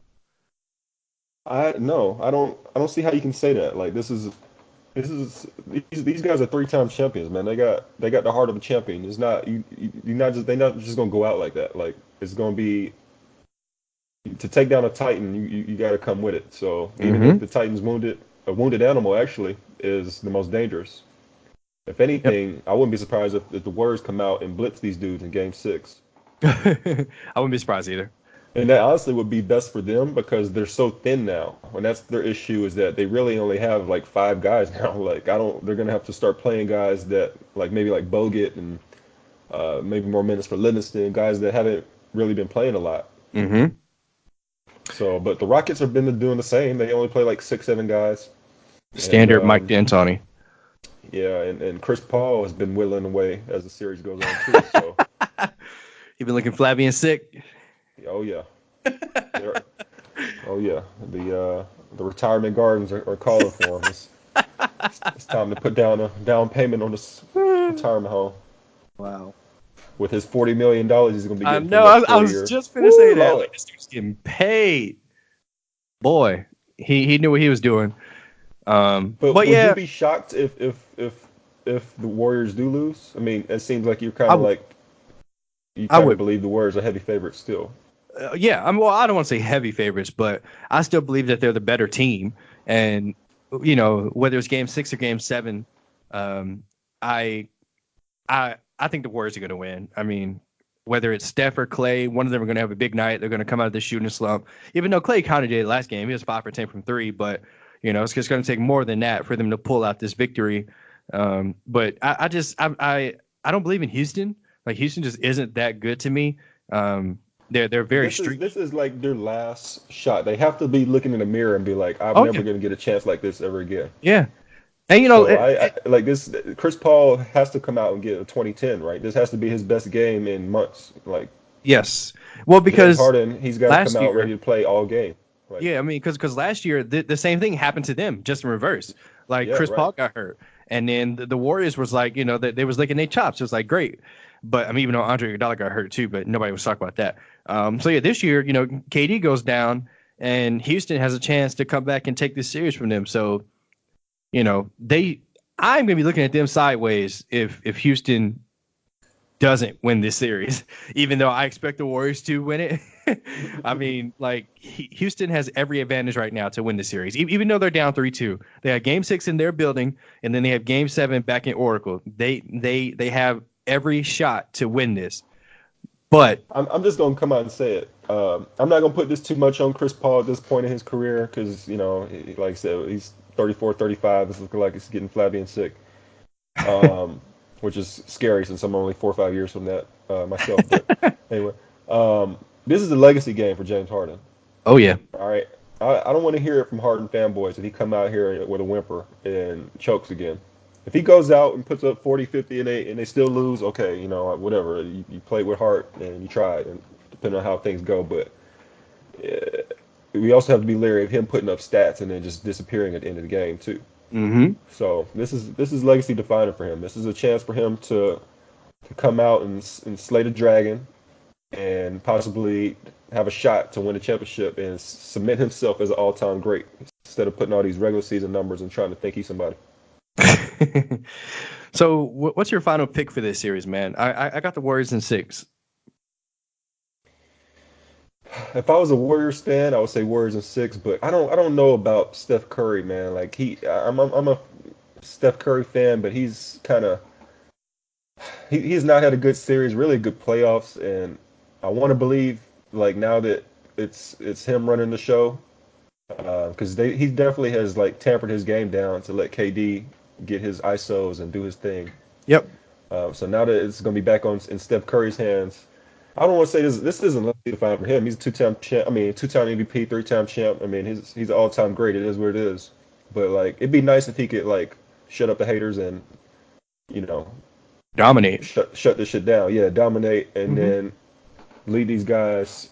I no, I don't see how you can say that. Like this is these guys are three-time champions, man. They got the heart of a champion. It's not you're not just they're not just gonna go out like that. Like it's gonna be to take down a Titan, you got to come with it. So even if
Mm-hmm.
the Titan's wounded, a wounded animal actually is the most dangerous. If
Yep.
anything, I wouldn't be surprised if the Warriors come out and blitz these dudes in Game Six.
I wouldn't be surprised either.
And that honestly would be best for them because they're so thin now. And that's their issue is that they really only have like five guys now. Like I don't, they're gonna have to start playing guys that like maybe like Bogut and maybe more minutes for Livingston, guys that haven't really been playing a lot.
Mm-hmm.
So, but the Rockets have been doing the same. They only play like six, seven guys. And
Standard Mike D'Antoni.
yeah, and Chris Paul has been whittling away as the series goes on too. So
He been looking flabby and sick.
Oh yeah. They're, oh yeah. The retirement gardens are calling for him. It's time to put down a down payment on this retirement home.
Wow.
With his $40 million he's gonna be
I
getting for the
know.
next
I
40
was
years.
just gonna say
Woo,
that.
Lord.
Like this dude's getting paid. Boy, he knew what he was doing.
But
But
would you
yeah,
be shocked if the Warriors do lose? I mean, it seems like you're kind
I
of
would.
like you
I
kind of
would.
believe the Warriors are heavy favorites still.
Yeah. Well, I don't want to say heavy favorites, but I still believe that they're the better team. And whether it's Game 6 or Game 7, um, I I think the Warriors are going to win. I mean, whether it's Steph or Clay, one of them are going to have a big night. They're going to come out of the shooting slump. Even though Clay kind of did last game, he was 5 for 10 from three, but it's just going to take more than that for them to pull out this victory. But I don't believe in Houston. Like Houston just isn't that good to me. They're very
This
streaky.
is like their last shot. They have to be looking in the mirror and be like, I'm
Oh
never
yeah,
going to get a chance like this ever again.
yeah. And
So I like this. Chris Paul has to come out and get a 2010, right? This has to be his best game in months. Like
yes. Well,
James
because
Harden, he's got to come
last
out
year
ready to play all game. Like,
yeah, I mean, because last year the same thing happened to them, just in reverse. Like
yeah,
Chris
right.
Paul got hurt, and then the Warriors was like, they was licking their chops. It was like great, but I mean, even though Andre Iguodala got hurt too, but nobody was talking about that. So yeah, this year, KD goes down, and Houston has a chance to come back and take this series from them. So they, I'm gonna be looking at them sideways if Houston doesn't win this series, even though I expect the Warriors to win it. I mean, like Houston has every advantage right now to win the series, even though they're down 3-2. They have Game 6 in their building, and then they have Game 7 back in Oracle. They have every shot to win this. But
I'm just gonna come out and say it. I'm not gonna put this too much on Chris Paul at this point in his career because like I said, he's 34, 35. It's looking like he's getting flabby and sick, um, which is scary since I'm only 4 or 5 years from that myself. But anyway, this is a legacy game for James Harden.
oh yeah,
All right, I don't want to hear it from Harden fanboys if he come out here with a whimper and chokes again. If he goes out and puts up 40, 50, and they still lose, okay, whatever. You played with heart and you tried, and depending on how things go. But uh, we also have to be leery of him putting up stats and then just disappearing at the end of the game too.
mm-hmm.
So this is legacy defining for him. This is a chance for him to come out and slay the dragon and possibly have a shot to win a championship and cement himself as an all-time great instead of putting all these regular season numbers and trying to think he's somebody.
So what's your final pick for this series, man? I got the Warriors in 6.
If I was a Warriors fan, I would say Warriors in 6, but I don't know about Steph Curry, man. Like I'm a Steph Curry fan, but he's kind of he's not had a good series, really good playoffs, and I want to believe like now that it's him running the show because he definitely has like tampered his game down to let KD get his ISOs and do his thing.
Yep.
So now that it's going to be back on in Steph Curry's hands, I don't want to say this isn't lucky to find for him. He's a two-time champ. I mean, two-time MVP, three-time champ. I mean, he's an all-time great. It is what it is. But like, it'd be nice if he could like shut up the haters and you know
Dominate.
shut this shit down. Yeah, dominate and
Mm-hmm.
then lead these guys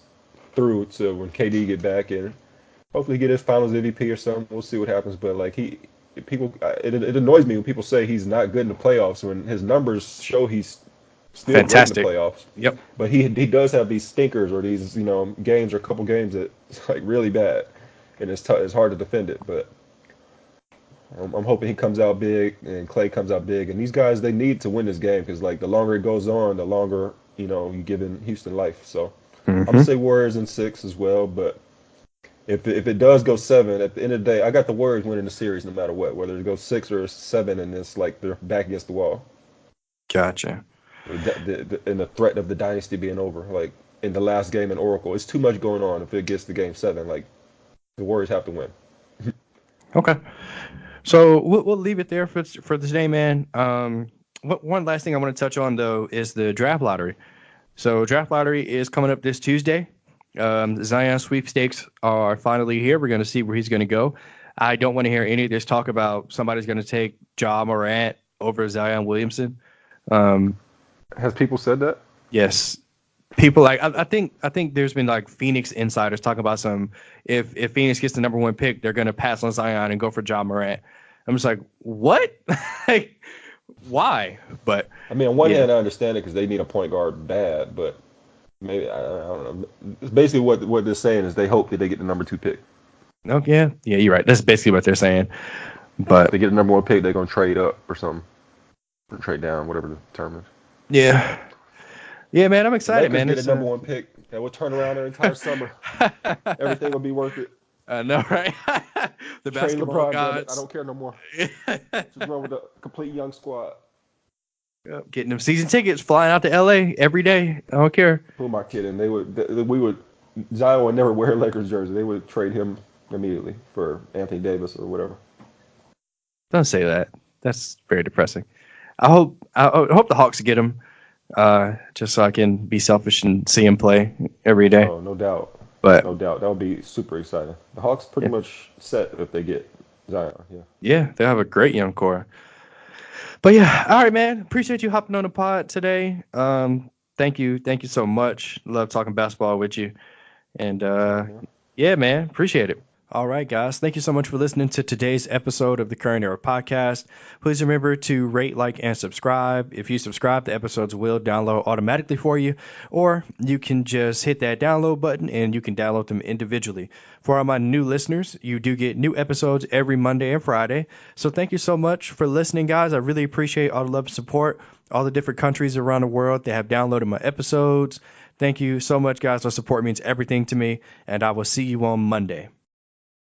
through to when KD get back and hopefully get his Finals MVP or something. We'll see what happens. But like it annoys me when people say he's not good in the playoffs when his numbers show he's still great in the
Fantastic.
playoffs.
Yep.
But he does have these stinkers or these games or a couple games that's like really bad, and it's hard to defend it. But I'm hoping he comes out big and Clay comes out big, and these guys they need to win this game because like the longer it goes on, the longer you give in Houston life. So I'm gonna
Mm-hmm.
say Warriors in 6 as well, but. If it does go 7, at the end of the day, I got the Warriors winning the series no matter what, whether it goes 6 or 7, and it's like they're back against the wall,
Gotcha.
and the threat of the dynasty being over, like in the last game in Oracle, it's too much going on. If it gets to Game 7, like the Warriors have to win.
Okay. So we'll leave it there for today, man. One last thing I want to touch on though is the draft lottery. So draft lottery is coming up this Tuesday. The Zion sweepstakes are finally here. We're going to see where he's going to go. I don't want to hear any of this talk about somebody's going to take Ja Morant over Zion Williamson. Um,
Has people said that?
yes, people like I think there's been like Phoenix insiders talking about some if Phoenix gets the number one pick, they're gonna pass on Zion and go for John Morant. I'm just like, what? Like, why? But
I mean, on one
yeah,
hand, I understand it because they need a point guard bad, but maybe I don't know. It's basically what they're saying is they hope that they get the number two pick.
no, yeah, you're right. That's basically what they're saying.
If
But
they get the number one pick, they're gonna trade up or something, or trade down, whatever the term is.
yeah, yeah, man, I'm
The
excited,
Lakers
man.
get a
It's
number one pick, that will turn around their entire summer. Everything will be worth it.
I know, right? The
Trade
basketball
LeBron, damn it. I
gods.
don't care no more. Just run with a complete young squad.
Getting them season tickets, flying out to LA every day. I don't care.
Who am I kidding? We would, Zion would never wear a Lakers jersey. They would trade him immediately for Anthony Davis or whatever.
Don't say that. That's very depressing. I hope the Hawks get him, just so I can be selfish and see him play every day.
Oh, no doubt.
But
No doubt. That would be super exciting. The Hawks pretty
yeah,
much set if they get Zion. Yeah.
yeah, they have a great young core. But yeah, all right, man. Appreciate you hopping on the pod today. Thank you so much. Love talking basketball with you, and
Same here.
yeah, man, appreciate it. All right, guys. Thank you so much for listening to today's episode of the Current Era Podcast. Please remember to rate, like, and subscribe. If you subscribe, the episodes will download automatically for you, or you can just hit that download button and you can download them individually. For all my new listeners, you do get new episodes every Monday and Friday. So thank you so much for listening, guys. I really appreciate all the love and support, all the different countries around the world that have downloaded my episodes. Thank you so much, guys. The support means everything to me, and I will see you on Monday.